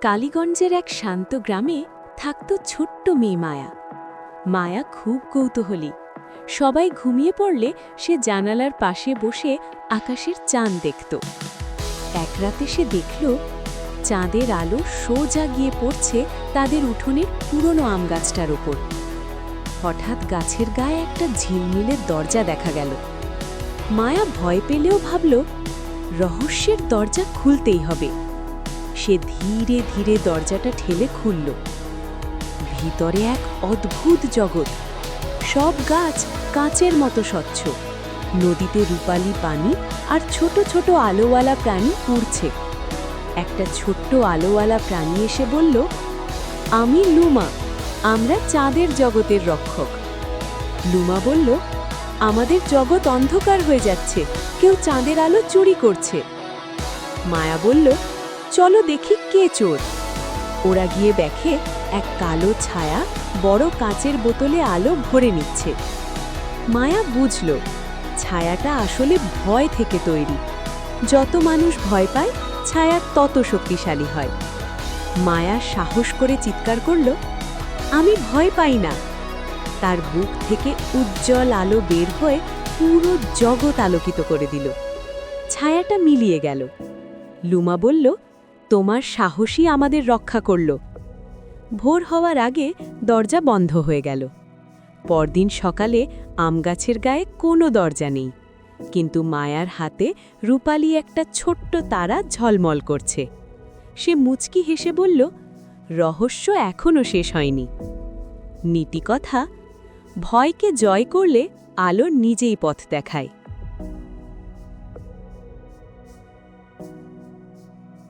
কালীগঞ্জের এক শান্ত গ্রামে থাকত ছোট্ট মেয়ে মায়া। মায়া খুব কৌতূহলী। সবাই ঘুমিয়ে পড়লে সে জানালার পাশে বসে আকাশের চাঁদ দেখত। এক রাতে সে দেখল চাঁদের আলো সোজা গিয়ে পড়ছে তাদের উঠোনের পুরনো আম গাছটার ওপর। হঠাৎ গাছের গায়ে একটা ঝিলমিলের দরজা দেখা গেল। মায়া ভয় পেলেও ভাবল রহস্যের দরজা খুলতেই হবে। সে ধীরে ধীরে দরজাটা ঠেলে খুলল। ভিতরে এক অদ্ভুত জগৎ। সব গাছ কাঁচের মতো স্বচ্ছ, নদীতে রূপালী পানি আর ছোট ছোট আলোওয়ালা প্রাণী উড়ছে। একটা ছোট্ট আলোওয়ালা প্রাণী এসে বলল, আমি লুমা, আমরা চাঁদের জগতের রক্ষক। লুমা বলল, আমাদের জগৎ অন্ধকার হয়ে যাচ্ছে, কেউ চাঁদের আলো চুরি করছে। মায়া বলল, চলো দেখি কে চোর। ওরা গিয়ে দেখে এক কালো ছায়া বড় কাঁচের বোতলে আলো ভরে নিচ্ছে। মায়া বুঝল ছায়াটা আসলে ভয় থেকে তৈরি। যত মানুষ ভয় পায় ছায়া তত শক্তিশালী হয়। মায়া সাহস করে চিৎকার করল, আমি ভয় পাই না। তার বুক থেকে উজ্জ্বল আলো বের হয়ে পুরো জগৎ আলোকিত করে দিল। ছায়াটা মিলিয়ে গেল। লুমা বলল, তোমার সাহসই আমাদের রক্ষা করল। ভোর হওয়ার আগে দরজা বন্ধ হয়ে গেল। পরদিন সকালে আমগাছের গায়ে কোনো দরজা নেই, কিন্তু মায়ার হাতে রূপালী একটা ছোট্ট তারা ঝলমল করছে। সে মুচকি হেসে বলল, রহস্য এখনও শেষ হয়নি। নীতিকথা, ভয়কে জয় করলে আলো নিজেই পথ দেখায়।